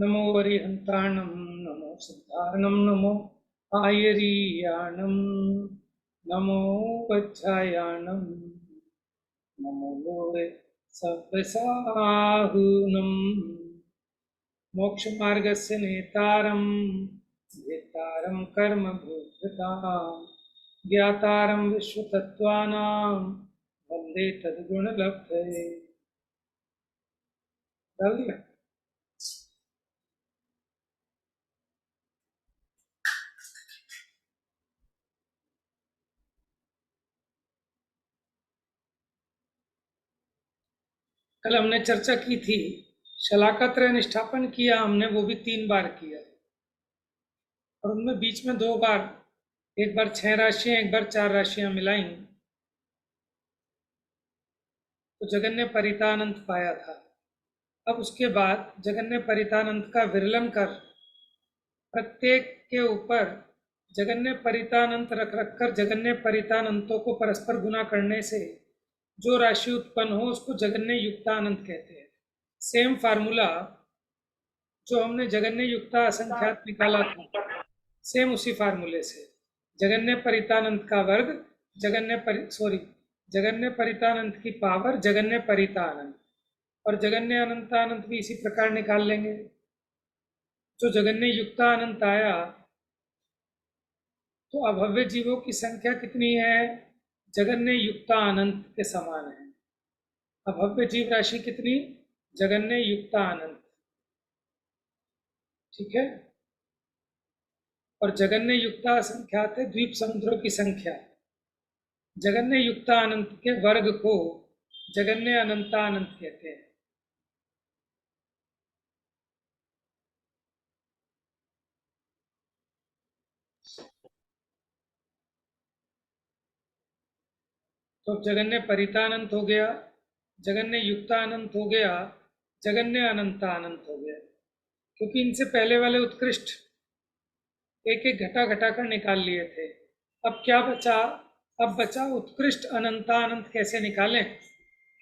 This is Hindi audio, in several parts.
नमो वरिहंताणं नमो सिद्धारणं नमो आयरीयाणं नमो वज्रायाणं नमो लोरे सव्यसाहुनं मोक्षमार्गस्य नेतारं भेतारं कर्मभूततां ज्ञातारं विश्वतत्त्वानां वन्दे तद्गुणलब्धये। डाल दिया। कल हमने चर्चा की थी, शलाकात्रय निष्ठापन किया हमने, वो भी 3 बार किया और उनमें बीच में 2 बार, एक बार 6 राशियां एक बार 4 राशियां मिलाई तो जगन्य परितानंत पाया था। अब उसके बाद जगन्य परितानंत का विरलन कर प्रत्येक के ऊपर जगन्य परितानंत रख रखकर जगन्य परितानंतों को परस्पर गुना करने से जो राशि उत्पन्न हो उसको जगन्य युक्तानंत कहते हैं। सेम फार्मूला जो हमने जगन्य युक्ता असंख्यात निकाला था, सेम उसी फार्मूले से जगन्य परितानंत का वर्ग जगन्य परितानंत की पावर जगन्य परितानंत, और जगन्य अनंतानंत भी इसी प्रकार निकाल लेंगे। जो जगन्य युक्तानंत आया तो अभव्य जीवों की संख्या कितनी है? जगन्य युक्तानंत के समान है। अभव्य जीव राशि कितनी? जगन्य युक्तानंत। ठीक है। और जगन्य युक्ता संख्यात है द्वीप समुद्रों की संख्या। जगन्य युक्तानंत के वर्ग को जगन्य अनंतानंत कहते हैं। तो जगन्य परितानंत हो गया, जगन्य युक्तानंत हो गया, जगन्य अनंतानंत हो गया, क्योंकि इनसे पहले वाले उत्कृष्ट एक एक घटा घटा कर निकाल लिए थे। अब क्या बचा? अब बचा उत्कृष्ट अनंतानंत कैसे निकालें,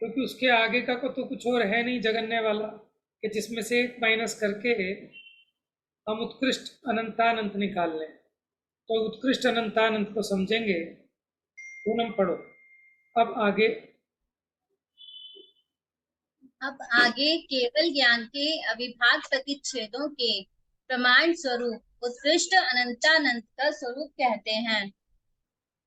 क्योंकि उसके आगे का तो कुछ और है नहीं जगन्य वाला कि जिसमें से एक माइनस करके हम उत्कृष्ट अनंतानंत निकाल लें। तो उत्कृष्ट अनंतानंत को समझेंगे। पूनम पढ़ो अब आगे। अब आगे केवल ज्ञान के अविभाग प्रतिच्छेदों के प्रमाण स्वरूप उत्कृष्ट अनंतानंत का स्वरूप कहते हैं।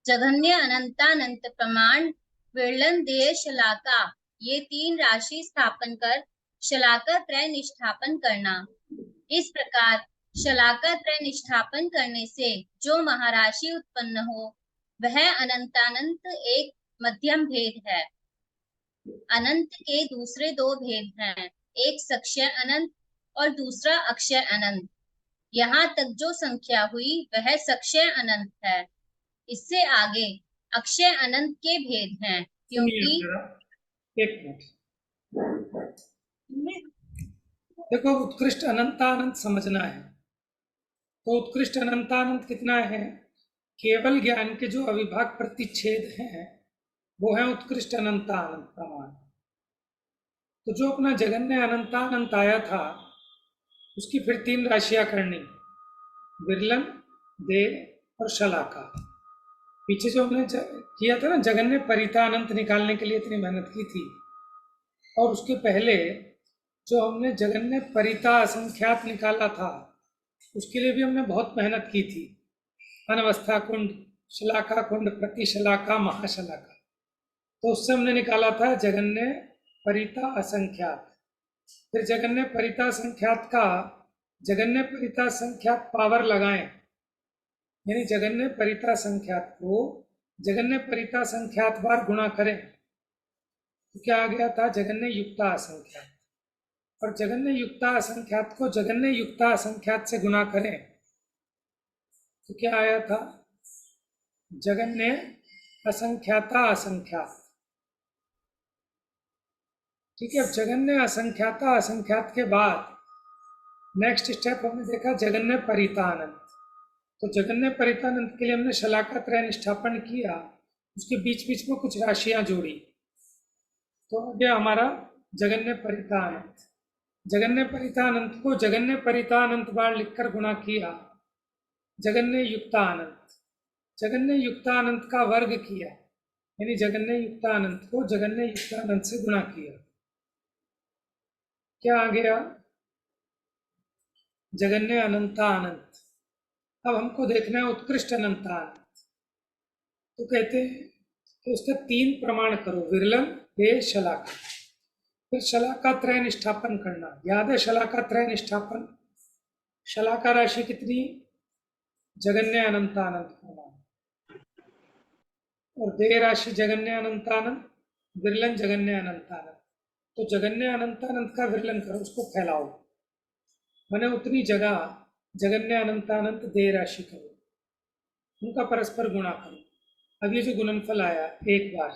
जघन्य अनंतानंत प्रमाण विरलन देय शलाका, ये 3 राशि स्थापन कर शलाका त्रय निष्ठापन करना। इस प्रकार शलाका त्रय निष्ठापन करने से जो महाराशि उत्पन्न हो वह अनंतानंत एक मध्यम भेद है। अनंत के दूसरे 2 भेद हैं, एक सक्षय अनंत और दूसरा अक्षय अनंत। यहाँ तक जो संख्या हुई वह सक्षय अनंत है। इससे आगे अक्षय अनंत के भेद हैं, क्योंकि एक मिनट देखो, उत्कृष्ट अनंतानंत समझना है। तो उत्कृष्ट अनंतानंत कितना है? केवल ज्ञान के जो अविभाग प्रतिच्छेद हैं वो है उत्कृष्ट अनंतानंत प्रमाण। तो जो अपना जगन्य अनंतानंत आया था उसकी फिर 3 राशियां करनी, विरलन, दे और शलाका। पीछे जो हमने किया था ना, जगन्य परितानंत निकालने के लिए इतनी मेहनत की थी, और उसके पहले जो हमने जगन्य परिता असंख्यात निकाला था उसके लिए भी हमने बहुत मेहनत की थी। अनवस्था कुंड, शलाका कुंड, प्रतिशलाका, महाशलाका। तो उससे हमने निकाला था जगन्य परिता असंख्यात। फिर जगन्य परिता संख्यात का जगन्य परिता संख्यात पावर लगाएं, यानी जगन्य परिता संख्यात को जगन्य परिता संख्यात बार गुणा करें तो क्या आ गया था? जगन्य युक्ता असंख्यात। और जगन्य युक्ता असंख्यात को जगन्य युक्ता असंख्यात से गुणा करें तो क्या आया था? जगन्य असंख्याता असंख्यात। ठीक है। अब जगन्य असंख्याता असंख्यात के बाद नेक्स्ट स्टेप हमने देखा जगन्य परितानंत। तो जगन्य परितानंत के लिए हमने शलाका त्रय निष्ठापन किया, उसके बीच बीच में कुछ राशियां जोड़ी, तो अब यह हमारा जगन्य परितानंत। जगन्य परितानंत को जगन्य परितानंत बार लिखकर गुणा किया, जगन्य युक्तानंत, जगन्य युक्तानंत का वर्ग किया, यानी जगन्य युक्तानंत को जगन्य युक्तानंत से गुणा किया, क्या आ गया? जगन्य अनंतानंत। अब हमको देखना है उत्कृष्ट अनंतानंत। तो कहते हैं कि उसके 3 प्रमाण करो, विरलन, वे, शलाका। फिर शलाका त्रय निष्ठापन करना। याद है शलाका त्रय निष्ठापन? शलाका राशि कितनी? जगन्य अनंतानंत होना, और देह राशि जगन्य अनंतानंत, विरलन जगन्य अनंतानंत। तो जगन्य अनंतानंत का विरलन करो, उसको फैलाओ, मैंने उतनी जगह जगन्य अनंतानंत देह राशि करो, उनका परस्पर गुणा करो। अब ये जो गुणनफल आया, एक बार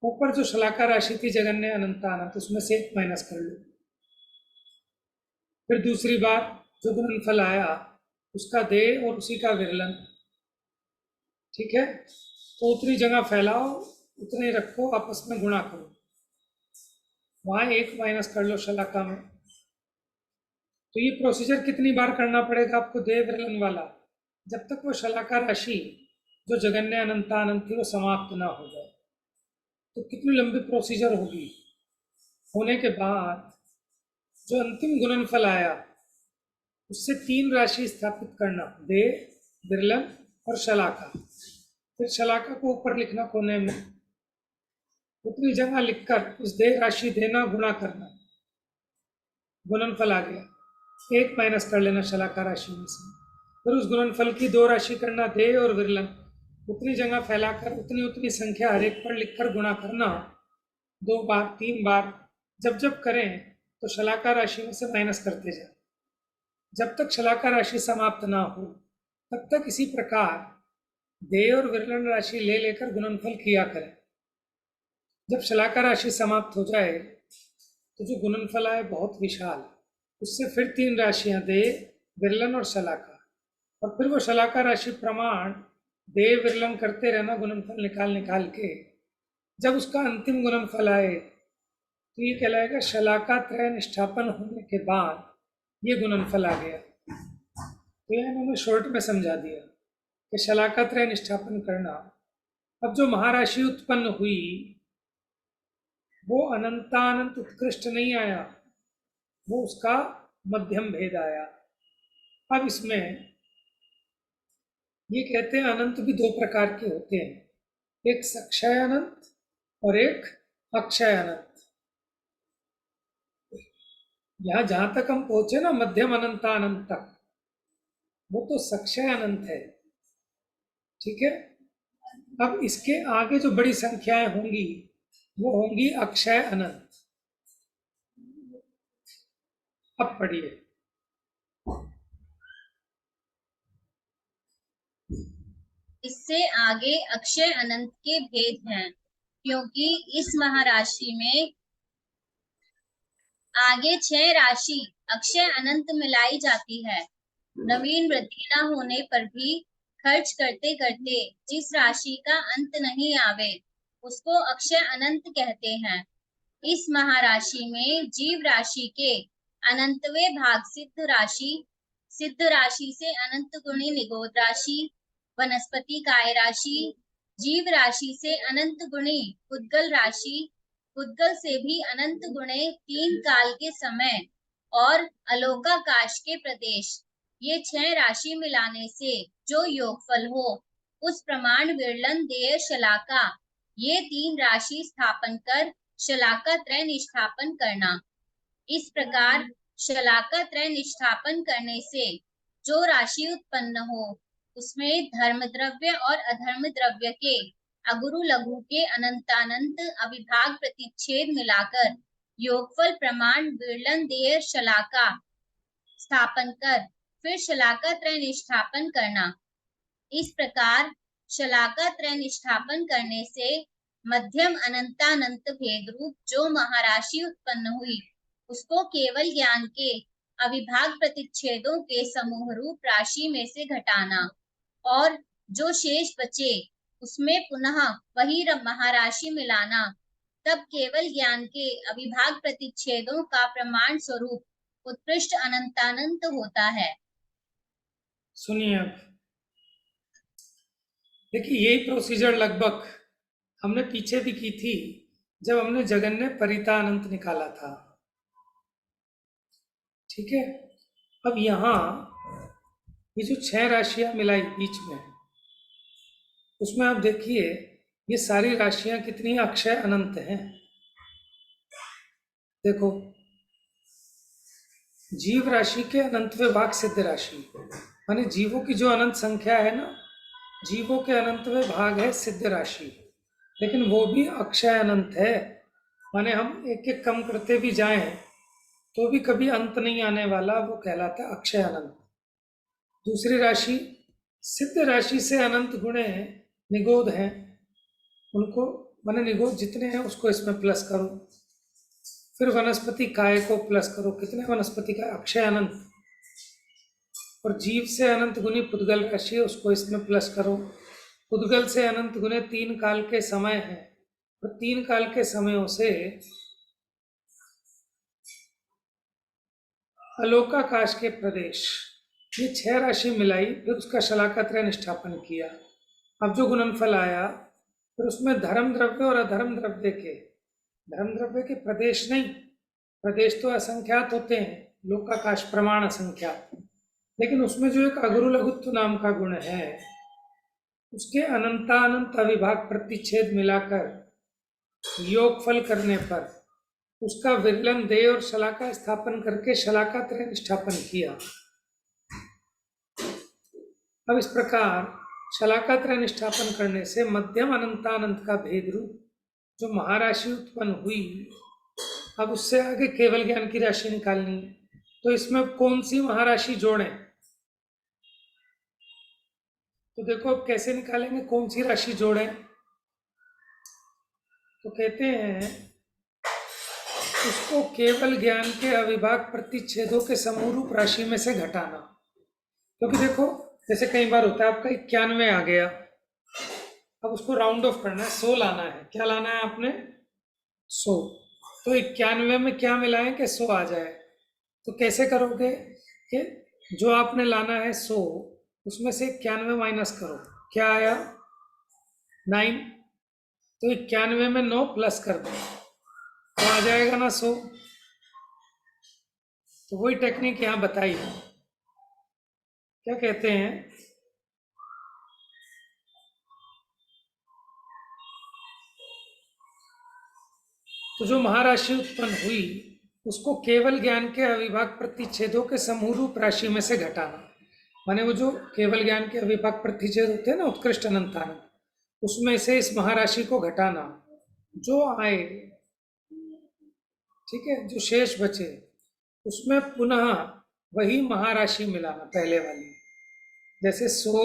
ऊपर जो शलाका राशि थी जगन्य अनंतानंत, उसमें से 1 माइनस कर लो। फिर दूसरी बार जो गुणनफल आया उसका देह और उसी का विरलन, ठीक है? तो उतनी जगह फैलाओ, उतने रखो, आपस में गुणा करो, वहां 1 माइनस कर लो शलाका में। तो ये प्रोसीजर कितनी बार करना पड़ेगा आपको देह विरलन वाला? जब तक वो शलाका राशि जो जगन्य अनंतानंत थी वो समाप्त ना हो जाए। तो कितनी लंबी प्रोसीजर होगी। होने के बाद जो अंतिम गुणनफल आया उससे 3 राशि स्थापित करना, देह, विरलन और शलाका। फिर शलाका को ऊपर लिखना कोने में, उतनी जगह लिखकर उस देह राशि देना, गुणा करना, गुणनफल आ गया, 1 माइनस कर लेना शलाका राशि में से। फिर उस गुणनफल की 2 राशि करना, देह और विरलन, उतनी जगह फैलाकर उतनी उतनी संख्या हर एक पर लिखकर गुणा करना, 2 बार 3 बार। जब जब करें तो शलाका राशि में से माइनस करते जाए, जब तक शलाका राशि समाप्त ना हो तब तक इसी प्रकार देह और विरलन राशि ले लेकर गुणनफल किया करें। जब शलाका राशि समाप्त हो जाए तो जो गुणनफल आए बहुत विशाल, उससे फिर 3 राशियां, देह, विरलन और शलाका, और फिर वो शलाका राशि प्रमाण देह विरलन करते रहना, गुणनफल निकाल निकाल के। जब उसका अंतिम गुणनफल आए तो ये कहलाएगा शलाका त्रय निष्ठापन होने के बाद ये गुणनफल आ गया। तो यह इन्होंने शॉर्ट में समझा दिया कि शलाका त्रय निष्ठापन करना। अब जो महाराशि उत्पन्न हुई वो अनंतानंत उत्कृष्ट नहीं आया, वो उसका मध्यम भेद आया। अब इसमें ये कहते हैं अनंत भी 2 प्रकार के होते हैं, एक सक्षय अनंत और एक अक्षय अनंत। यहां जहां तक हम पहुंचे ना मध्यम अनंतानंत तक, वो तो सक्षय अनंत है, ठीक है? अब इसके आगे जो बड़ी संख्याएं होंगी वो होंगी अक्षय अनंत। अब पढ़िए, इससे आगे अक्षय अनंत के भेद हैं, क्योंकि इस महाराशि में आगे 6 राशि अक्षय अनंत मिलाई जाती है। नवीन वृद्धि न होने पर भी खर्च करते करते जिस राशि का अंत नहीं आवे उसको अक्षय अनंत कहते हैं। इस महाराशि में जीव राशि के अनंतवें भाग सिद्ध राशि से अनंत गुणी निगोद राशि, वनस्पति काय राशि, जीव राशि से अनंत गुणी पुद्गल राशि, पुद्गल से भी अनंत गुणे 3 काल के समय और अलोकाकाश के प्रदेश, ये 6 राशि मिलाने से जो योगफल हो उस प्रमाण विरलन, देय, शलाका, ये 3 राशि स्थापन कर शलाका त्रय निष्ठापन करना। इस प्रकार शलाका त्रय निष्ठापन करने से जो राशि उत्पन्न हो उसमें धर्म द्रव्य और अधर्म द्रव्य के अगुरु लघु के अनंतानंत अविभाग प्रतिच्छेद मिलाकर योगफल प्रमाण विरलन, देय, शलाका स्थापन कर फिर शलाका त्रय निष्ठापन करना। इस प्रकार शलाका त्रय निष्ठापन करने से मध्यम अनंतानंत भेद रूप जो महाराशि उत्पन्न हुई उसको केवल ज्ञान के अविभाग प्रतिच्छेदों के समूह रूप राशि में से घटाना, और जो शेष बचे उसमें पुनः वही महाराशि मिलाना, तब केवल ज्ञान के अविभाग प्रतिच्छेदों का प्रमाण स्वरूप उत्कृष्ट अनंतानंत होता है। सुनिए अब, देखिए यही प्रोसीजर लगभग हमने पीछे भी की थी जब हमने जगन्य परितानंत निकाला था। ठीक है, अब यहाँ ये जो 6 राशियां मिलाई बीच में, उसमें आप देखिए ये सारी राशियां कितनी अक्षय अनंत हैं। देखो, जीव राशि के अनंत विभाग सिद्ध राशि, माने जीवों की जो अनंत संख्या है ना, जीवों के अनंत विभाग है सिद्ध राशि, लेकिन वो भी अक्षय अनंत है। माने हम एक एक कम करते भी जाएं तो भी कभी अंत नहीं आने वाला, वो कहलाता है अक्षय अनंत। दूसरी राशि सिद्ध राशि से अनंत गुणे निगोद हैं, उनको माने निगोद जितने हैं उसको इसमें प्लस करो, फिर वनस्पति काय को प्लस करो, कितने वनस्पति का अक्षय अनंत, और जीव से अनंत गुनी पुद्गल राशि है उसको इसमें प्लस करो। पुद्गल से अनंत गुने 3 काल के समय है, और 3 काल के समयों से अलोकाकाश के प्रदेश, ये 6 राशि मिलाई, फिर उसका शलाकात्रय निष्ठापन किया। अब जो गुणनफल आया, फिर उसमें धर्म द्रव्य और अधर्म द्रव्य के, धर्म द्रव्य के प्रदेश नहीं, प्रदेश तो असंख्यात होते हैं, लोकाकाश प्रमाण असंख्यात, लेकिन उसमें जो एक अगुरु लघुत्व नाम का गुण है, उसके अनंतानंत अविभाग प्रतिच्छेद मिलाकर योगफल करने पर उसका विरलन दे और शलाका स्थापन करके शलाका त्रय निष्ठापन किया। अब इस प्रकार शलाका त्रय निष्ठापन करने से मध्यम अनंतानंत का भेद रूप जो महाराशि उत्पन्न हुई, अब उससे आगे केवल ज्ञान की राशि निकालनी है। तो इसमें कौन सी महाराशि जोड़ें? तो देखो अब कैसे निकालेंगे, कौन सी राशि जोड़ें? तो कहते हैं उसको केवल ज्ञान के अविभाग प्रतिच्छेदों के समूह रूप राशि में से घटाना। क्योंकि देखो जैसे कई बार होता है आपका 91 आ गया, अब उसको राउंड ऑफ करना है, 100 लाना है। क्या लाना है आपने? 100। तो 91 में क्या मिलाएं कि 100 आ जाए? तो कैसे करोगे कि जो आपने लाना है 100, उसमें से 91 माइनस करो, क्या आया? 9। तो 91 में 9 प्लस कर दो तो आ जाएगा ना 100। तो वही टेक्निक यहाँ बताई है। क्या कहते हैं, तो जो महाराशि उत्पन्न हुई उसको केवल ज्ञान के अविभाग प्रतिच्छेदों के समूह रूप राशि में से घटाना। माने वो जो केवल ज्ञान के अविभाग प्रतिच्छेद होते हैं ना, उत्कृष्ट अनंतानंत, उसमें से इस महाराशि को घटाना, जो आए, ठीक है, जो शेष बचे उसमें पुनः वही महाराशि मिलाना, पहले वाली। जैसे 100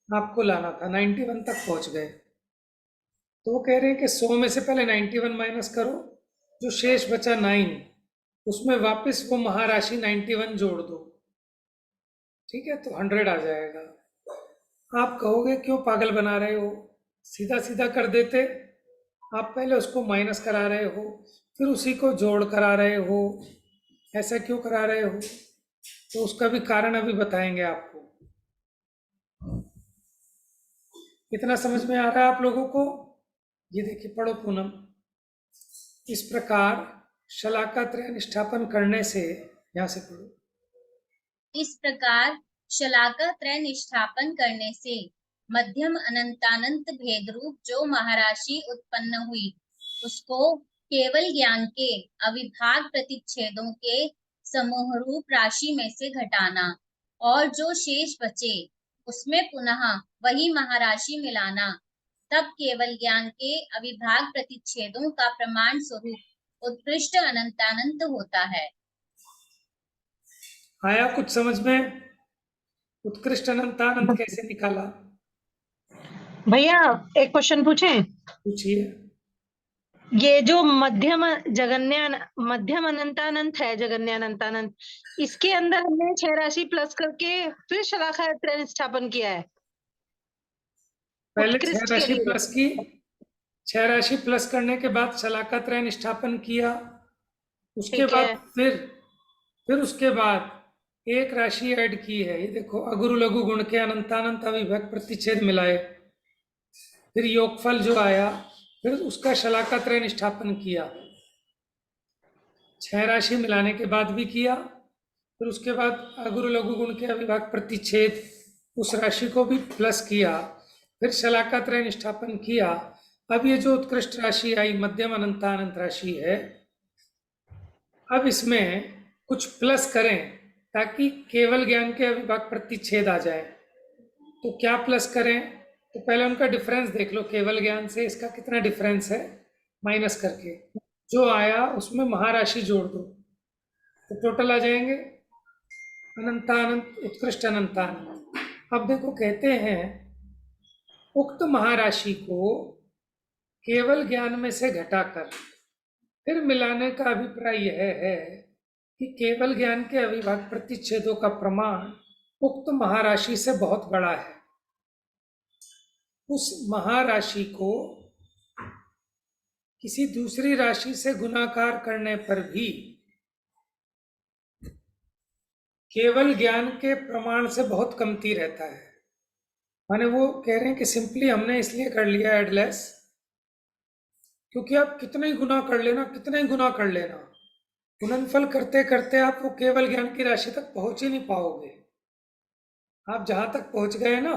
आपको लाना था, 91 तक पहुंच गए, तो वो कह रहे हैं कि 100 में से पहले 91 माइनस करो, जो शेष बचा 9, उसमें वापस वो महाराशि 91 जोड़ दो, ठीक है, तो 100 आ जाएगा। आप कहोगे क्यों पागल बना रहे हो, सीधा सीधा कर देते, आप पहले उसको माइनस करा रहे हो फिर उसी को जोड़ करा रहे हो, ऐसा क्यों करा रहे हो? तो उसका भी कारण अभी बताएंगे आपको। इतना समझ में आ रहा है आप लोगों को? ये देखिए, पढ़ो पूनम। इस प्रकार शलाका त्रय निष्ठापन करने से, यहाँ से पढ़ो, इस प्रकार शलाका त्रय निष्ठापन करने से मध्यम अनंतानंत भेद रूप जो महाराशि उत्पन्न हुई उसको केवल ज्ञान के अविभाग प्रतिच्छेदों के समूह रूप राशि में से घटाना, और जो शेष बचे उसमें पुनः वही महाराशि मिलाना, तब केवल ज्ञान के अविभाग प्रतिच्छेदों का प्रमाण स्वरूप उत्कृष्ट अनंतानंत होता है। आया कुछ समझ में? उत्कृष्ट अनंतानंत कैसे निकाला? भैया एक क्वेश्चन पूछें? पूछिए। ये जो मध्यम अनंतानंत है, जगन्य अनंतानंत, इसके अंदर हमने 6 राशि प्लस करके फिर शलाका त्रय निष्ठापन किया है पहले 6 उत्कृष्ट के राशि लिए। प्लस की, 6 राशि प्लस करने के बाद शलाका त्रय निष्ठापन किया, उसके ठीक है। बाद फिर उसके बाद एक राशि ऐड की है, ये देखो, अगुरु लघु गुण के अनंतानंत अविभक्त प्रतिच्छेद मिलाए, फिर योगफल जो आया, फिर उसका शलाका त्रय निष्ठापन किया, 6 राशि मिलाने के बाद भी किया, फिर उसके बाद अगुरु लघु गुण के अविभक्त प्रतिच्छेद उस राशि को भी प्लस किया, फिर शलाका त्रय निष्ठापन किया। अब ये जो उत्कृष्ट राशि आई मध्यम अनंतानंत राशि है, अब इसमें कुछ प्लस करें ताकि केवल ज्ञान के अविभक्त प्रतिच्छेद आ जाए। तो क्या प्लस करें? तो पहले उनका डिफरेंस देख लो, केवल ज्ञान से इसका कितना डिफरेंस है माइनस करके, जो आया उसमें महाराशि जोड़ दो तो टोटल आ जाएंगे अनंतानंत उत्कृष्ट अनंतानंत। अब देखो, कहते हैं उक्त महाराशि को केवल ज्ञान में से घटाकर फिर मिलाने का अभिप्राय यह है कि केवल ज्ञान के अविभक्त प्रतिच्छेदों का प्रमाण उक्त महाराशि से बहुत बड़ा है। उस महाराशि को किसी दूसरी राशि से गुणाकार करने पर भी केवल ज्ञान के प्रमाण से बहुत कमती रहता है। माने वो कह रहे हैं कि सिंपली हमने इसलिए कर लिया एडलेस, क्योंकि आप कितना ही गुना कर लेना, कितना ही गुना कर लेना, गुणनफल करते करते आप वो केवल ज्ञान की राशि तक पहुंच ही नहीं पाओगे। आप जहां तक पहुंच गए ना,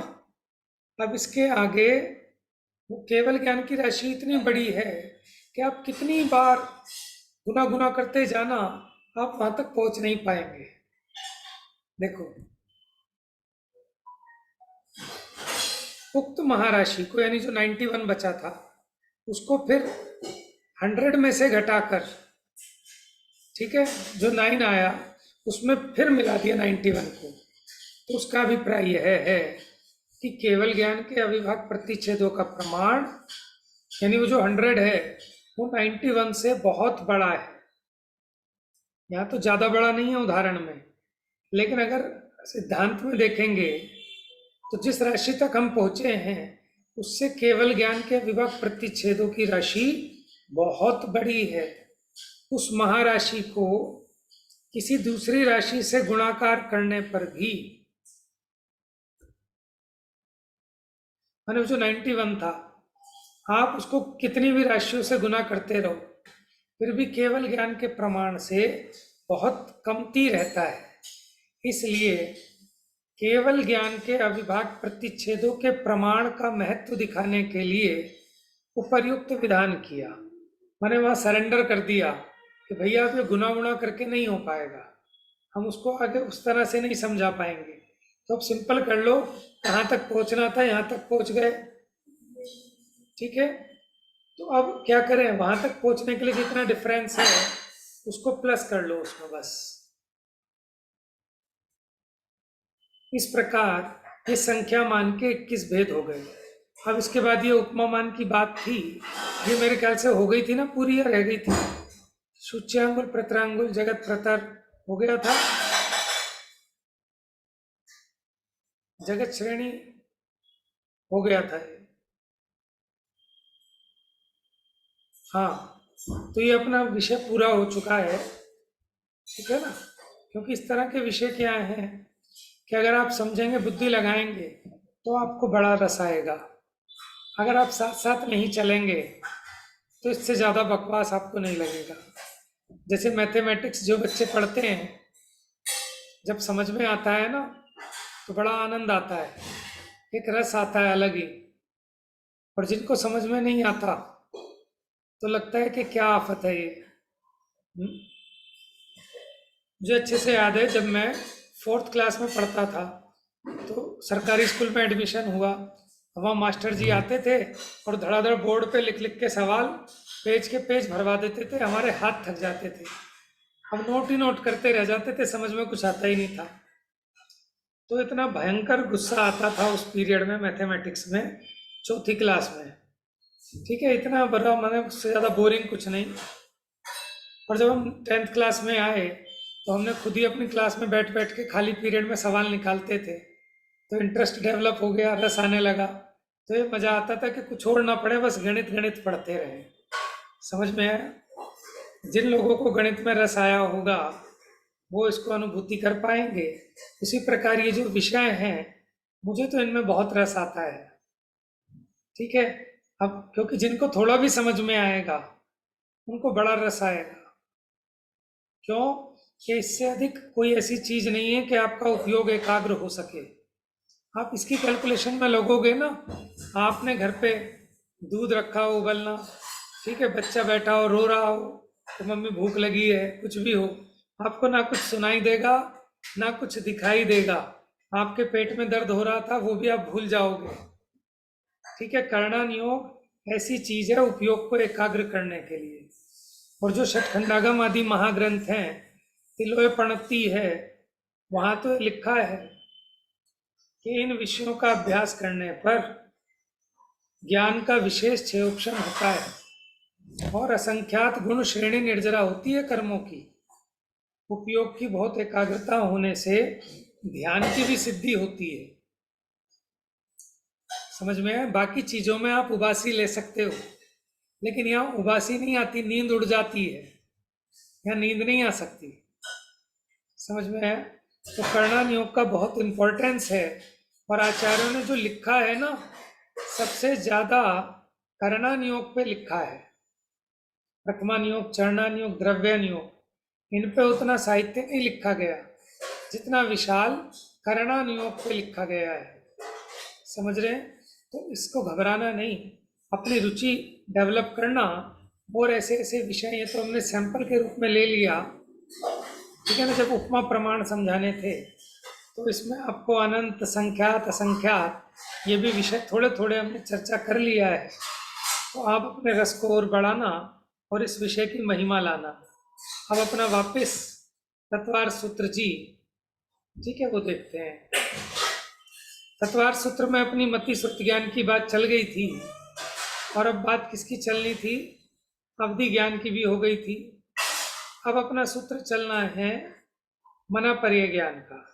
अब इसके आगे वो केवल ज्ञान की राशि इतनी बड़ी है कि आप कितनी बार गुना गुना करते जाना, आप वहां तक पहुंच नहीं पाएंगे। देखो, उक्त महाराशि को, यानी जो 91 बचा था, उसको फिर 100 में से घटाकर, ठीक है, जो 9 आया उसमें फिर मिला दिया 91 को। तो उसका अभिप्राय यह है कि केवल ज्ञान के अविभक्त प्रतिच्छेदों का प्रमाण, यानी वो जो 100 है वो 91 से बहुत बड़ा है। यहाँ तो ज्यादा बड़ा नहीं है उदाहरण में, लेकिन अगर सिद्धांत में देखेंगे तो जिस राशि तक हम पहुंचे हैं उससे केवल ज्ञान के अविभक्त प्रतिच्छेदों की राशि बहुत बड़ी है। उस महाराशि को किसी दूसरी राशि से गुणाकार करने पर भी, माने जो 91 था, आप उसको कितनी भी राशियों से गुना करते रहो फिर भी केवल ज्ञान के प्रमाण से बहुत कमती रहता है। इसलिए केवल ज्ञान के अविभक्त प्रतिच्छेदों के प्रमाण का महत्व दिखाने के लिए उपर्युक्त विधान किया। मैंने वहां सरेंडर कर दिया कि भैया आप ये गुना गुना करके नहीं हो पाएगा, हम उसको आगे उस तरह से नहीं समझा पाएंगे, तो अब सिंपल कर लो, कहाँ तक पहुंचना था यहाँ तक पहुंच गए, ठीक है। तो अब क्या करें, वहां तक पहुंचने के लिए जितना डिफरेंस है उसको प्लस कर लो उसमें बस। इस प्रकार ये संख्या मान के 21 भेद हो गए। अब इसके बाद ये उपमा मान की बात थी, ये मेरे ख्याल से हो गई थी ना पूरी, या रह गई थी? सूच्याङ्गुल प्रतरांगुल जगत प्रतर हो गया था, जगत श्रेणी हो गया था ये। हाँ, तो ये अपना विषय पूरा हो चुका है, ठीक है ना। क्योंकि इस तरह के विषय क्या हैं कि अगर आप समझेंगे, बुद्धि लगाएंगे, तो आपको बड़ा रस आएगा। अगर आप साथ साथ नहीं चलेंगे तो इससे ज़्यादा बकवास आपको नहीं लगेगा। जैसे मैथमेटिक्स जो बच्चे पढ़ते हैं, जब समझ में आता है ना तो बड़ा आनंद आता है, एक रस आता है अलग ही। और जिनको समझ में नहीं आता तो लगता है कि क्या आफत है ये। मुझे अच्छे से याद है, जब मैं 4th क्लास में पढ़ता था तो सरकारी स्कूल में एडमिशन हुआ, वहाँ मास्टर जी आते थे और धड़ाधड़ बोर्ड पे लिख लिख के सवाल पेज के पेज भरवा देते थे, हमारे हाथ थक जाते थे। हम नोट ही नोट करते रह जाते थे, समझ में कुछ आता ही नहीं था। तो इतना भयंकर गुस्सा आता था उस पीरियड में मैथमेटिक्स में, 4th क्लास में, ठीक है। इतना बड़ा, मैंने उससे ज़्यादा बोरिंग कुछ नहीं। और जब हम 10th क्लास में आए तो हमने खुद ही अपनी क्लास में बैठ बैठ के खाली पीरियड में सवाल निकालते थे, तो इंटरेस्ट डेवलप हो गया, रस आने लगा। तो ये मजा आता था कि कुछ और ना पढ़े, बस गणित गणित पढ़ते रहे। समझ में आया? जिन लोगों को गणित में रस आया होगा वो इसको अनुभूति कर पाएंगे। उसी प्रकार ये जो विषय हैं, मुझे तो इनमें बहुत रस आता है। ठीक है, अब क्योंकि जिनको थोड़ा भी समझ में आएगा उनको बड़ा रस आएगा। क्यों? कि इससे अधिक कोई ऐसी चीज नहीं है कि आपका उपयोग एकाग्र हो सके। आप इसकी कैलकुलेशन में लगोगे ना, आपने घर पे दूध रखा हो उबलना, ठीक है, बच्चा बैठा हो रो रहा हो तो मम्मी भूख लगी है, कुछ भी हो, आपको ना कुछ सुनाई देगा ना कुछ दिखाई देगा। आपके पेट में दर्द हो रहा था वो भी आप भूल जाओगे। ठीक है, करणान योग ऐसी चीज है उपयोग को एकाग्र करने के लिए। और जो षटखंडागम आदि महाग्रंथ हैं, तिलोय प्रणति है, वहां तो लिखा है कि इन विषयों का अभ्यास करने पर ज्ञान का विशेष क्षयोक्षण होता है और असंख्यात गुण श्रेणी निर्जरा होती है कर्मों की। उपयोग की बहुत एकाग्रता होने से ध्यान की भी सिद्धि होती है। समझ में है? बाकी चीजों में आप उबासी ले सकते हो, लेकिन यहाँ उबासी नहीं आती, नींद उड़ जाती है। यहाँ नींद नहीं आ सकती। समझ में है? तो करणान योग का बहुत इंपॉर्टेंस है। और आचार्यों ने जो लिखा है ना, सबसे ज्यादा करणान योग पे लिखा है। प्रथमान योग, चरणान योग, द्रव्यान योग, इन पे उतना साहित्य नहीं लिखा गया जितना विशाल करणान योग पे लिखा गया है। समझ रहे हैं? तो इसको घबराना नहीं, अपनी रुचि डेवलप करना। और ऐसे ऐसे विषय, ये तो हमने सैंपल के रूप में ले लिया, ठीक है ना। जब उपमा प्रमाण समझाने थे तो इसमें आपको अनंत, संख्यात, असंख्यात, ये भी विषय थोड़े थोड़े हमने चर्चा कर लिया है। तो आप अपने रस को और बढ़ाना और इस विषय की महिमा लाना। अब अपना वापस तत्वार सूत्र जी, ठीक है, वो देखते हैं। तत्वार सूत्र में अपनी मति श्रुति ज्ञान की बात चल गई थी, और अब बात किसकी चलनी थी? अवधि ज्ञान की भी हो गई थी। अब अपना सूत्र चलना है मना पर्य ज्ञान का।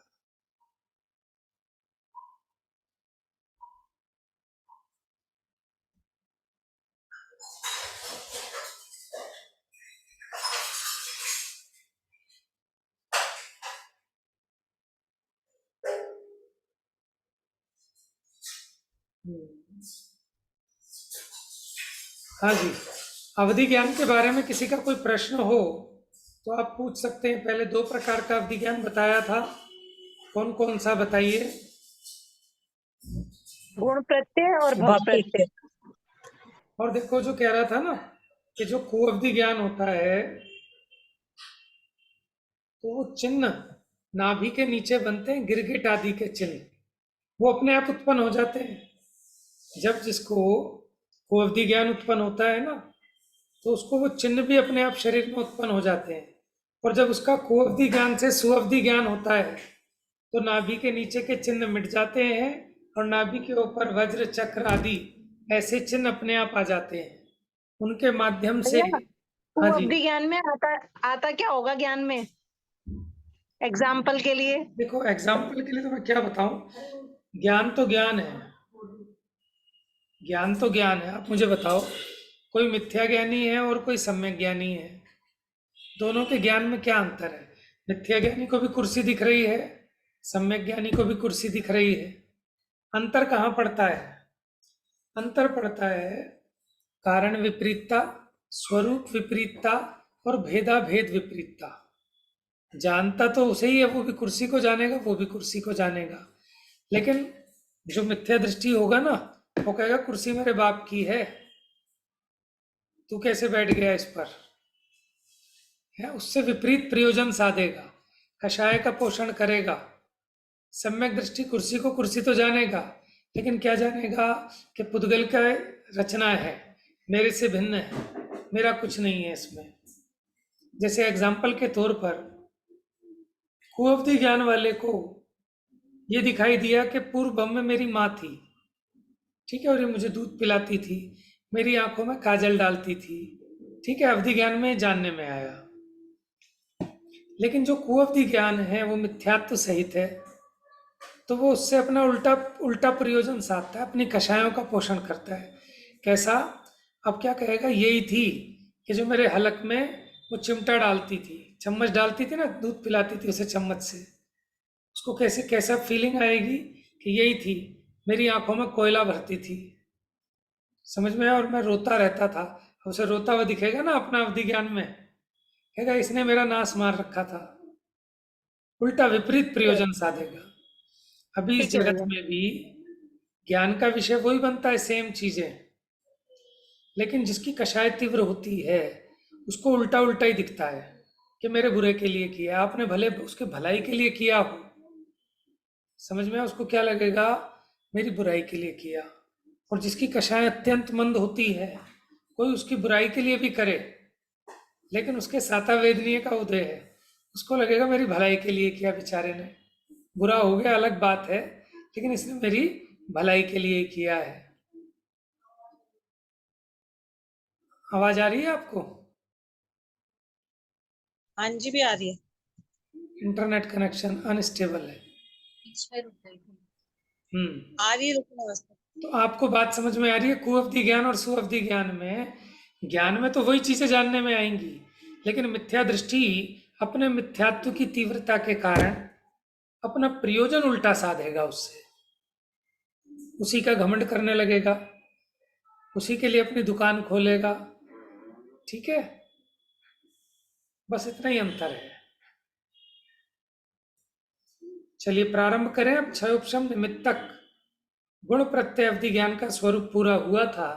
हाँ जी, अवधि ज्ञान के बारे में किसी का कोई प्रश्न हो तो आप पूछ सकते हैं। पहले 2 प्रकार का अवधि ज्ञान बताया था, कौन कौन सा बताइए? गुण प्रत्यय और भाव प्रत्यय। और देखो, जो कह रहा था ना कि जो कुअवधि ज्ञान होता है तो वो चिन्ह नाभि के नीचे बनते हैं, गिरगिट आदि के चिन्ह, वो अपने आप उत्पन्न हो जाते हैं। जब जिसको कुअवधि ज्ञान उत्पन्न होता है ना, तो उसको वो चिन्ह भी अपने आप शरीर में उत्पन्न हो जाते हैं। और जब उसका कुअवधि ज्ञान से सुअवधि ज्ञान होता है तो नाभि के नीचे के चिन्ह मिट जाते हैं और नाभि के ऊपर वज्र, चक्र आदि ऐसे चिन्ह अपने आप आ जाते हैं। उनके माध्यम से। हाँ जी, अवधि ज्ञान में आता क्या होगा ज्ञान में? एग्जाम्पल के लिए देखो, एग्जाम्पल के लिए तो मैं क्या बताऊं, ज्ञान तो ज्ञान है, ज्ञान तो ज्ञान है। आप मुझे बताओ, कोई मिथ्या ज्ञानी है और कोई सम्यक ज्ञानी है, दोनों के ज्ञान में क्या अंतर है? मिथ्या ज्ञानी को भी कुर्सी दिख रही है, सम्यक ज्ञानी को भी कुर्सी दिख रही है। अंतर कहाँ पड़ता है? अंतर पड़ता है कारण विपरीतता, स्वरूप विपरीतता और भेदा भेद विपरीतता। जानता तो उसे ही है, वो भी कुर्सी को जानेगा, वो भी कुर्सी को जानेगा, लेकिन जो मिथ्या दृष्टि होगा ना, वो कहेगा कुर्सी मेरे बाप की है, तू कैसे बैठ गया इस पर, है, उससे विपरीत प्रयोजन साधेगा, कषाय का पोषण करेगा। सम्यक दृष्टि कुर्सी को कुर्सी तो जानेगा, लेकिन क्या जानेगा कि पुद्गल का रचना है, मेरे से भिन्न है, मेरा कुछ नहीं है इसमें। जैसे एग्जाम्पल के तौर पर कुअवधि ज्ञान वाले को ये दिखाई दिया कि पूर्व में मेरी माँ थी, ठीक है, और ये मुझे दूध पिलाती थी, मेरी आंखों में काजल डालती थी, ठीक है, अवधि ज्ञान में जानने में आया। लेकिन जो कुअवधि ज्ञान है वो मिथ्यात्व सहित है, तो वो उससे अपना उल्टा उल्टा प्रयोजन साधता है, अपनी कषायों का पोषण करता है। कैसा? अब क्या कहेगा, यही थी कि जो मेरे हलक में वो चिमटा डालती थी, चम्मच डालती थी ना, दूध पिलाती थी उसे चम्मच से, उसको कैसे कैसा फीलिंग आएगी कि यही थी, मेरी आंखों में कोयला भरती थी, समझ में आया? और मैं रोता रहता था। उसे रोता हुआ दिखेगा ना अपना अवधि ज्ञान में, कहेगा इसने मेरा नाश मार रखा था। उल्टा विपरीत प्रयोजन साधेगा। अभी इस ठीक है जगत भैया। में भी ज्ञान का विषय वही बनता है, सेम चीजें, लेकिन जिसकी कषाय तीव्र होती है उसको उल्टा उल्टा ही दिखता है कि मेरे बुरे के लिए किया, आपने भले उसके भलाई के लिए किया हो, समझ में आया? उसको क्या लगेगा, मेरी बुराई के लिए किया। और जिसकी कषाय अत्यंत मंद होती है, कोई उसकी बुराई के लिए भी करे लेकिन उसके साता वेदनीय का उदय है, उसको लगेगा मेरी भलाई के लिए किया, बेचारे ने, बुरा हो गया अलग बात है, लेकिन इसने मेरी भलाई के लिए किया है। आवाज आ रही है आपको? हाँ जी भी आ रही है। इंटरनेट कनेक्शन अनस्टेबल है। बीच में रुक गई थी। हम्म आ रही है लेकिन अवस्था। तो आपको बात समझ में आ रही है? कुअवधि ज्ञान और सुअवधि ज्ञान में तो वही चीजें जानने में आएंगी, लेकिन मिथ्या दृष्टि अपने मिथ्यात्व की तीव्रता के कारण अपना प्रयोजन उल्टा साधेगा, उससे उसी का घमंड करने लगेगा, उसी के लिए अपनी दुकान खोलेगा। ठीक है, बस इतना ही अंतर है। चलिए प्रारंभ करें। अब क्षय उपशम निमित्तक गुण प्रत्यय अवधि ज्ञान का स्वरूप पूरा हुआ था।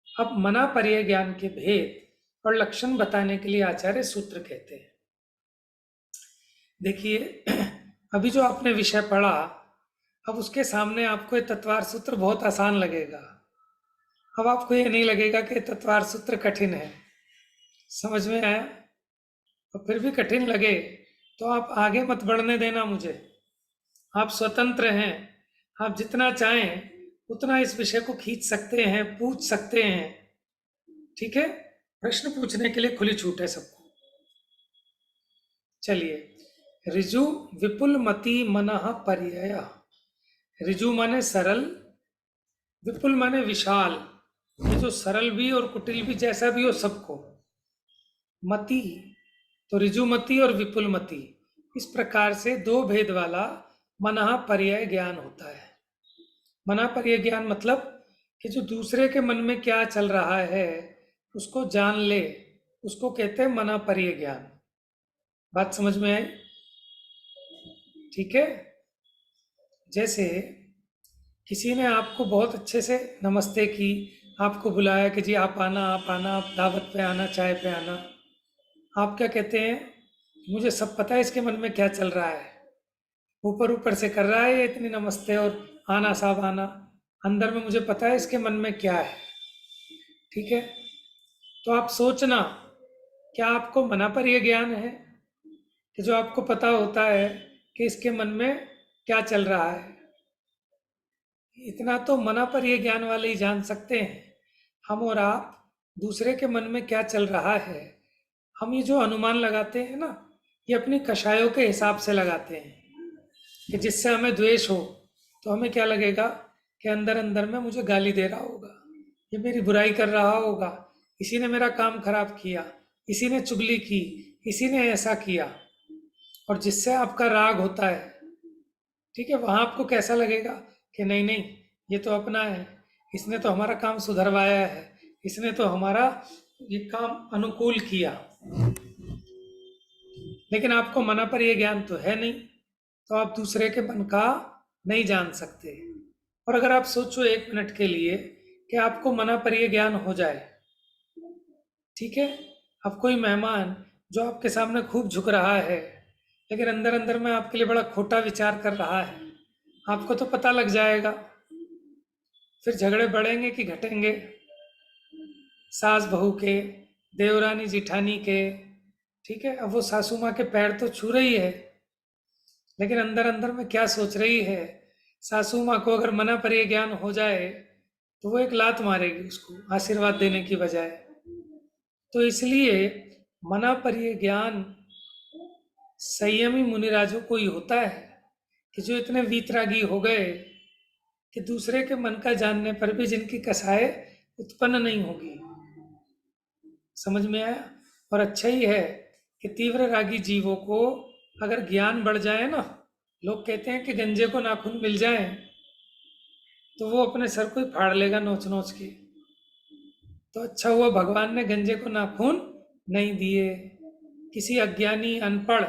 अब मना पर्याय ज्ञान के भेद और लक्षण बताने के लिए आचार्य सूत्र कहते हैं। देखिए, अभी जो आपने विषय पढ़ा, अब उसके सामने आपको ये तत्वार सूत्र बहुत आसान लगेगा। अब आपको ये नहीं लगेगा कि तत्वार सूत्र कठिन है, समझ में आया? और फिर भी कठिन लगे तो आप आगे मत बढ़ने देना मुझे, आप स्वतंत्र हैं, आप जितना चाहें उतना इस विषय को खींच सकते हैं, पूछ सकते हैं। ठीक है, प्रश्न पूछने के लिए खुली छूट है सबको। चलिए, ऋजु विपुल मति मनः पर्यय। ऋजु माने सरल, विपुल माने विशाल, ये जो सरल भी और कुटिल भी जैसा भी हो सबको। मति तो ऋजुमति और विपुल मति, इस प्रकार से दो भेद वाला मनः पर्यय ज्ञान होता है। मनः पर्यय ज्ञान मतलब कि जो दूसरे के मन में क्या चल रहा है उसको जान ले, उसको कहते हैं मनः पर्यय ज्ञान। बात समझ में आई? ठीक है, जैसे किसी ने आपको बहुत अच्छे से नमस्ते की, आपको बुलाया कि जी आप आना, आप आना, आप दावत पे आना, चाय पे आना, आप क्या कहते हैं, मुझे सब पता है इसके मन में क्या चल रहा है, ऊपर ऊपर से कर रहा है ये इतनी नमस्ते और आना साहब आना, अंदर में मुझे पता है इसके मन में क्या है। ठीक है, तो आप सोचना, क्या आपको मना पर यह ज्ञान है कि जो आपको पता होता है कि इसके मन में क्या चल रहा है? इतना तो मना पर यह ज्ञान वाले ही जान सकते हैं। हम और आप दूसरे के मन में क्या चल रहा है, हम ये जो अनुमान लगाते हैं ना, ये अपनी कषायों के हिसाब से लगाते हैं कि जिससे हमें द्वेष हो तो हमें क्या लगेगा कि अंदर अंदर में मुझे गाली दे रहा होगा, ये मेरी बुराई कर रहा होगा, इसी ने मेरा काम खराब किया, इसी ने चुगली की, इसी ने ऐसा किया। और जिससे आपका राग होता है, ठीक है, वहां आपको कैसा लगेगा कि नहीं नहीं, ये तो अपना है, इसने तो हमारा काम सुधरवाया है, इसने तो हमारा ये काम अनुकूल किया। लेकिन आपको मना पर ये ज्ञान तो है नहीं, तो आप दूसरे के मन का नहीं जान सकते। और अगर आप सोचो एक मिनट के लिए कि आपको मना पर ये ज्ञान हो जाए, ठीक है, अब कोई मेहमान जो आपके सामने खूब झुक रहा है लेकिन अंदर अंदर में आपके लिए बड़ा खोटा विचार कर रहा है, आपको तो पता लग जाएगा। फिर झगड़े बढ़ेंगे कि घटेंगे? सास बहू के, देवरानी जिठानी के, ठीक है, अब वो सासू माँ के पैर तो छू रही है लेकिन अंदर अंदर में क्या सोच रही है? सासू माँ को अगर मना पर ये ज्ञान हो जाए तो वो एक लात मारेगी उसको आशीर्वाद देने की बजाय। तो इसलिए मना पर ये ज्ञान संयमी मुनिराजों को ही होता है कि जो इतने वीतरागी हो गए कि दूसरे के मन का जानने पर भी जिनकी कसाय उत्पन्न नहीं होगी। समझ में आया? और अच्छा ही है कि तीव्र रागी जीवों को अगर ज्ञान बढ़ जाए ना, लोग कहते हैं कि गंजे को नाखून मिल जाए तो वो अपने सर को ही फाड़ लेगा नोच नोच के। तो अच्छा हुआ भगवान ने गंजे को नाखून नहीं दिए। किसी अज्ञानी, अनपढ़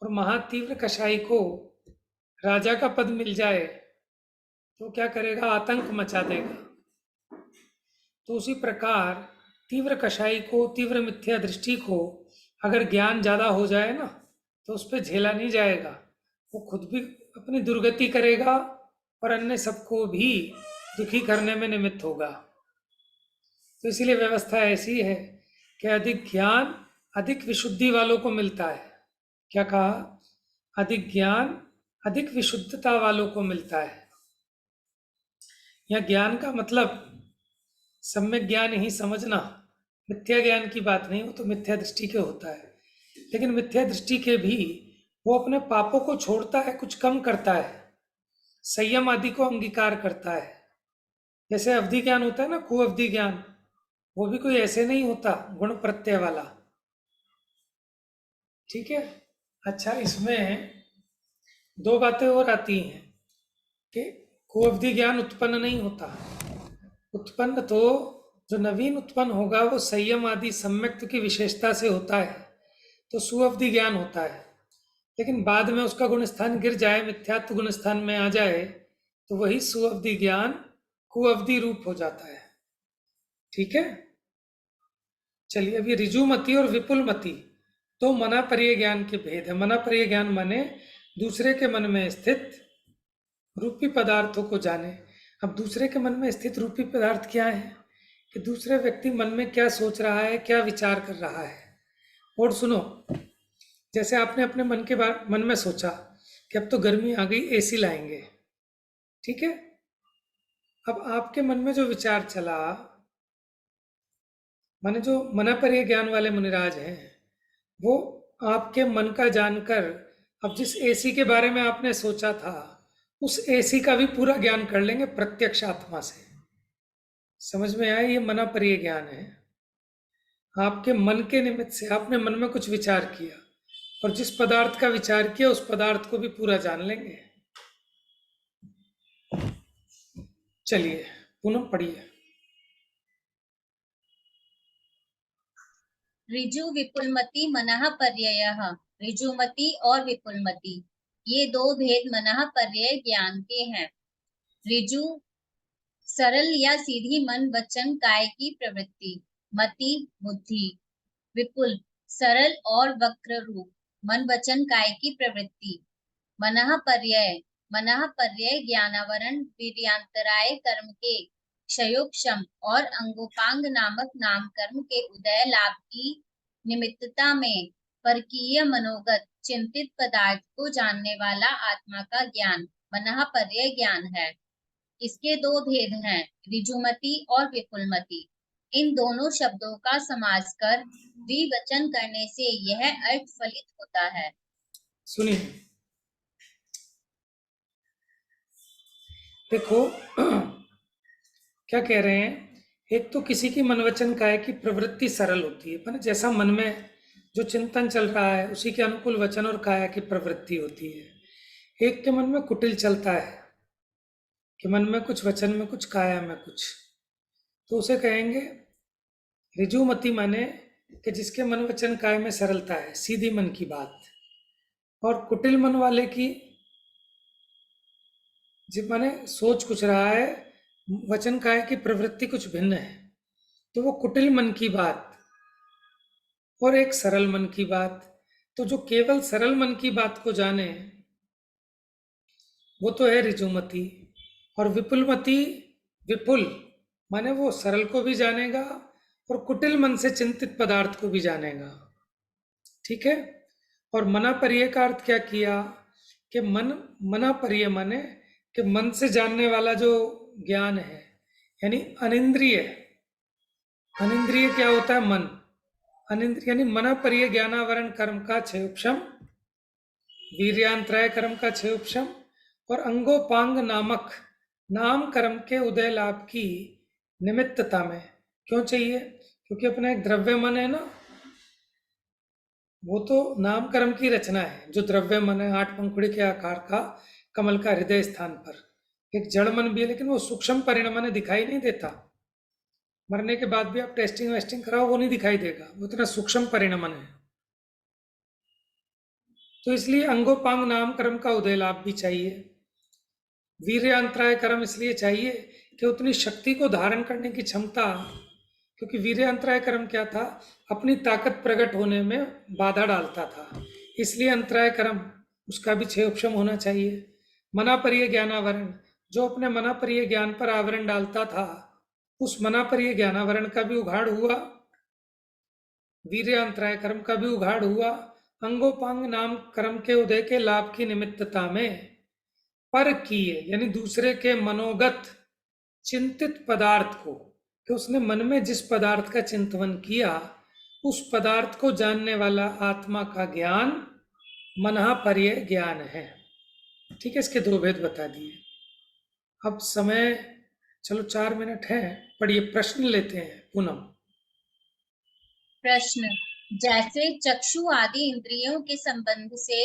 और महातीव्र कसाई को राजा का पद मिल जाए तो क्या करेगा? आतंक मचा देगा। तो उसी प्रकार तीव्र कसाई को, तीव्र मिथ्या दृष्टि को अगर ज्ञान ज्यादा हो जाए ना तो उस पर झेला नहीं जाएगा। वो खुद भी अपनी दुर्गति करेगा और अन्य सबको भी दुखी करने में निमित्त होगा। तो इसीलिए व्यवस्था ऐसी है कि अधिक ज्ञान अधिक विशुद्धि वालों को मिलता है। क्या कहा? अधिक ज्ञान अधिक विशुद्धता वालों को मिलता है। यह ज्ञान का मतलब सम्यक ज्ञान ही समझना, मिथ्या ज्ञान की बात नहीं। वो तो मिथ्या दृष्टि के होता है, लेकिन मिथ्या दृष्टि के भी वो अपने पापों को छोड़ता है, कुछ कम करता है, संयम आदि को अंगीकार करता है। जैसे अवधि ज्ञान होता है ना, कुअवधि ज्ञान, वो भी कोई ऐसे नहीं होता गुण प्रत्यय वाला। ठीक है। अच्छा, इसमें दो बातें और आती हैं कि कुअवधि ज्ञान उत्पन्न नहीं होता। उत्पन्न तो जो नवीन उत्पन्न होगा वो संयम आदि सम्यक्त्व की विशेषता से होता है, तो सुअवधि ज्ञान होता है। लेकिन बाद में उसका गुण स्थान गिर जाए, मिथ्यात्व गुण स्थान में आ जाए, तो वही सुअवधि ज्ञान कुअवधि रूप हो जाता है। ठीक है। चलिए, अभी ऋजुमति और विपुलमति तो मनापर्य ज्ञान के भेद है। मनापर्य ज्ञान माने दूसरे के मन में स्थित रूपी पदार्थों को जाने। अब दूसरे के मन में स्थित रूपी पदार्थ क्या है? कि दूसरे व्यक्ति मन में क्या सोच रहा है, क्या विचार कर रहा है। और सुनो, जैसे आपने अपने मन में सोचा कि अब तो गर्मी आ गई, एसी लाएंगे। ठीक है। अब आपके मन में जो विचार चला, माने जो मनापर्य ज्ञान वाले मुनिराज हैं, वो आपके मन का जानकर अब जिस एसी के बारे में आपने सोचा था उस एसी का भी पूरा ज्ञान कर लेंगे प्रत्यक्ष आत्मा से। समझ में आया? ये मनापर्य ज्ञान है। आपके मन के निमित्त से आपने मन में कुछ विचार किया और जिस पदार्थ का विचार किया उस पदार्थ को भी पूरा जान लेंगे। चलिए पुनः पढ़िए। ऋजु विपुलमति मनः पर्ययः। ऋजुमति और विपुलमति, ये दो भेद मनः पर्यय ज्ञान के हैं। ऋजु सरल या सीधी मन वचन काय की प्रवृत्ति, मति बुद्धि। विपुल सरल और वक्र रूप मन वचन काय की प्रवृत्ति। मनः पर्यय ज्ञानावरण वीर्यांतराय कर्म के क्षयोक्षम और अंगोपांग नामक नाम कर्म के उदय लाभ की निमित्तता में परकीय मनोगत चिंतित पदार्थ को जानने वाला आत्मा का ज्ञान मनः पर्यय ज्ञान है। इसके दो भेद हैं, ऋजुमति और विपुलमति। इन दोनों शब्दों का समास कर द्विवचन करने से यह अर्थ फलित होता है। सुनिए, देखो क्या कह रहे हैं। एक तो किसी की मन वचन काया की प्रवृत्ति सरल होती है, पर जैसा मन में जो चिंतन चल रहा है उसी के अनुकूल वचन और काया की प्रवृत्ति होती है। एक के मन में कुटिल चलता है कि मन में कुछ, वचन में कुछ, काया में कुछ, तो उसे कहेंगे ऋजुमति, माने कि जिसके मन वचन काय में सरलता है, सीधी मन की बात। और कुटिल मन वाले की जिस माने सोच कुछ रहा है, वचन काय की प्रवृत्ति कुछ भिन्न है, तो वो कुटिल मन की बात। और एक सरल मन की बात। तो जो केवल सरल मन की बात को जाने वो तो है ऋजुमति। और विपुलमति, विपुल माने वो सरल को भी जानेगा और कुटिल मन से चिंतित पदार्थ को भी जानेगा। ठीक है। और मनापर्य का अर्थ क्या किया कि मनापर्य माने कि मन से जानने वाला जो ज्ञान है, यानी अनिंद्रिय। अनिंद्रिय क्या होता है? मन। अनिंद्रिय यानी मनापर्य ज्ञानावरण कर्म का क्षयोक्षम वीर्यांतराय कर्म का 6 उपशम और अंगोपांग नामक नाम कर्म के उदय लाभ की निमित्तता में। क्यों चाहिए? क्योंकि अपना एक द्रव्य मन है ना, वो तो नाम कर्म की रचना है। जो द्रव्य मन है 8 पंखुड़ी के आकार का कमल का हृदय स्थान पर एक जड़ मन भी है, लेकिन वो सूक्ष्म परिणाम दिखाई नहीं देता। मरने के बाद भी आप टेस्टिंग वेस्टिंग कराओ, वो नहीं दिखाई देगा, वो इतना सूक्ष्म परिणाम है। तो इसलिए अंगोपांग नाम कर्म का उदय लाभ भी चाहिए। वीर्यांतराय कर्म इसलिए चाहिए कि उतनी शक्ति को धारण करने की क्षमता, क्योंकि वीर्यांतराय कर्म क्या था, अपनी ताकत प्रकट होने में बाधा डालता था, इसलिए अंतराय कर्म उसका भी 6 उपशम होना चाहिए। मनापरिय ज्ञानावरण, जो अपने मनापरिय ज्ञान पर आवरण डालता था, उस मनापरिय ज्ञानावरण का भी उघाड़ हुआ, वीर्यांतराय कर्म का भी उघाड़ हुआ। अंगोपांग नाम कर्म के उदय के लाभ की निमित्तता में पर किए, यानी दूसरे के मनोगत चिंतित पदार्थ को, कि उसने मन में जिस पदार्थ का चिंतन किया उस पदार्थ को जानने वाला आत्मा का ज्ञान मनःपर्य ज्ञान है। ठीक है, इसके 2 भेद बता दिए। अब समय चलो 4 मिनट है, पढ़िए, प्रश्न लेते हैं। पूनम। प्रश्न, जैसे चक्षु आदि इंद्रियों के संबंध से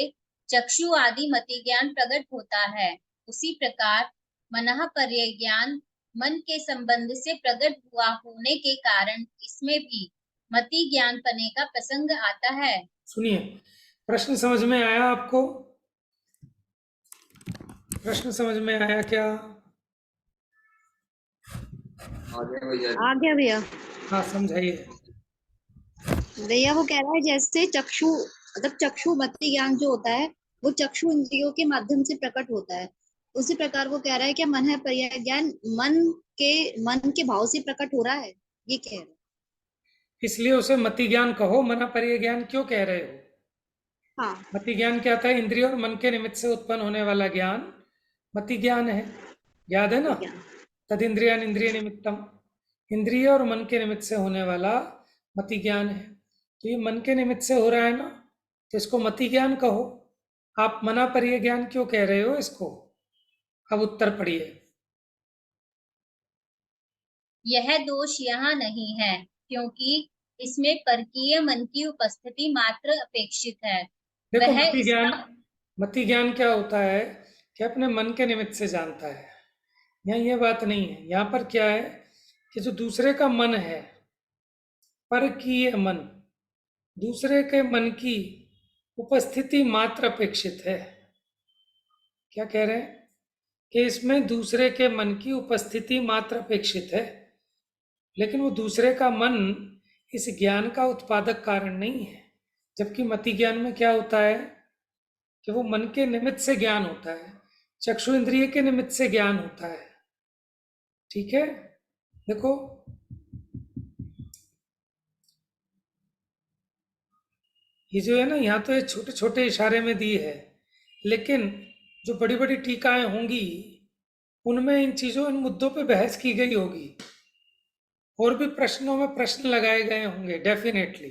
चक्षु आदि मति ज्ञान प्रकट होता है, उसी प्रकार मनःपर्य ज्ञान मन के संबंध से प्रकट हुआ होने के कारण इसमें भी मति ज्ञान पने का प्रसंग आता है। सुनिए, प्रश्न समझ में आया आपको? प्रश्न समझ में आया क्या? आ गया भैया। हाँ, समझाइए। भैया वो कह रहा है जैसे चक्षु मतलब चक्षु मति ज्ञान जो होता है वो चक्षु इंद्रियों के माध्यम से प्रकट होता है, उसी प्रकार वो कह रहा है कि मन है पर्याय ज्ञान मन के भाव से प्रकट हो रहा है, ये कह रहा है। इसलिए उसे मति ज्ञान कहो, मनःपर्य ज्ञान क्यों कह रहे हो? हाँ, मति ज्ञान क्या था? इंद्रिय और मन के निमित्त से उत्पन्न होने वाला ज्ञान मति ज्ञान है, याद है ना? ज्ञान। तद इंद्रियान इंद्रिय निमित्तम, इंद्रिय और मन के निमित्त से होने वाला मति ज्ञान है। तो ये मन के निमित्त से हो रहा है ना, तो इसको मति ज्ञान कहो। आप मनःपर्य ज्ञान क्यों कह रहे हो इसको? अब उत्तर पढ़िए। यह दोष यहाँ नहीं है, क्योंकि इसमें परकीय मन की उपस्थिति मात्र अपेक्षित है। देखो, वह मति ज्ञान क्या होता है कि अपने मन के निमित्त से जानता है। यहाँ ये बात नहीं है। यहाँ पर क्या है कि जो दूसरे का मन है, परकीय मन, दूसरे के मन की उपस्थिति मात्र अपेक्षित है। क्या कह रहे हैं कि इसमें दूसरे के मन की उपस्थिति मात्र अपेक्षित है, लेकिन वो दूसरे का मन इस ज्ञान का उत्पादक कारण नहीं है। जबकि मति ज्ञान में क्या होता है कि वो मन के निमित्त से ज्ञान होता है, चक्षु इंद्रिय के निमित्त से ज्ञान होता है। ठीक है, देखो ये जो है ना, यहाँ तो ये छोटे छोटे इशारे में दी है, लेकिन जो बड़ी बड़ी टीकाएं होंगी उनमें इन चीजों, इन मुद्दों पे बहस की गई होगी, और भी प्रश्नों में प्रश्न लगाए गए होंगे डेफिनेटली।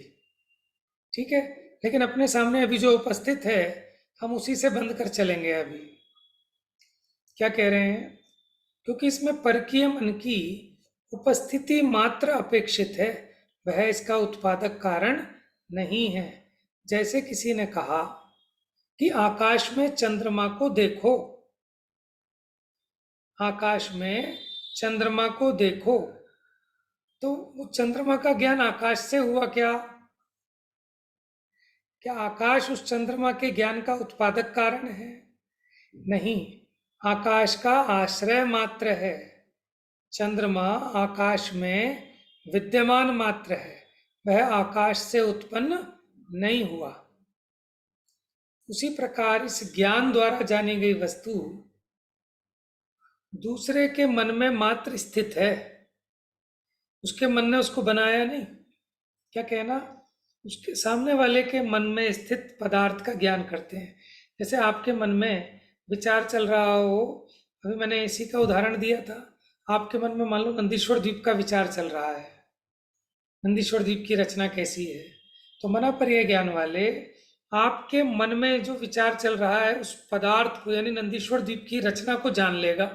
ठीक है, लेकिन अपने सामने अभी जो उपस्थित है हम उसी से बंद कर चलेंगे। अभी क्या कह रहे हैं? क्योंकि इसमें परकीय मन की उपस्थिति मात्र अपेक्षित है, वह इसका उत्पादक कारण नहीं है। जैसे किसी ने कहा कि आकाश में चंद्रमा को देखो, आकाश में चंद्रमा को देखो, तो चंद्रमा का ज्ञान आकाश से हुआ क्या? क्या आकाश उस चंद्रमा के ज्ञान का उत्पादक कारण है? नहीं, आकाश का आश्रय मात्र है। चंद्रमा आकाश में विद्यमान मात्र है, वह आकाश से उत्पन्न नहीं हुआ। उसी प्रकार इस ज्ञान द्वारा जानी गई वस्तु दूसरे के मन में मात्र स्थित है, उसके मन ने उसको बनाया नहीं। क्या कहना? उसके सामने वाले के मन में स्थित पदार्थ का ज्ञान करते हैं। जैसे आपके मन में विचार चल रहा हो, अभी मैंने इसी का उदाहरण दिया था, आपके मन में मान लो नंदीश्वर द्वीप का विचार चल रहा है, नंदीश्वर द्वीप की रचना कैसी है, तो मनःपर्य ज्ञान वाले आपके मन में जो विचार चल रहा है उस पदार्थ को यानी नंदीश्वर द्वीप की रचना को जान लेगा,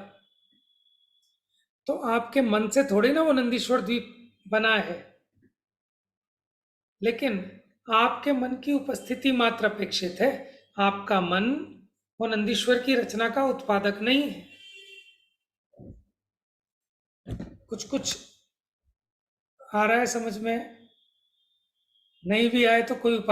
तो आपके मन से थोड़ी ना वो नंदीश्वर द्वीप बना है, लेकिन आपके मन की उपस्थिति मात्र अपेक्षित है। आपका मन वो नंदीश्वर की रचना का उत्पादक नहीं है। कुछ कुछ आ रहा है समझ में, नहीं भी आए तो कोई उपाय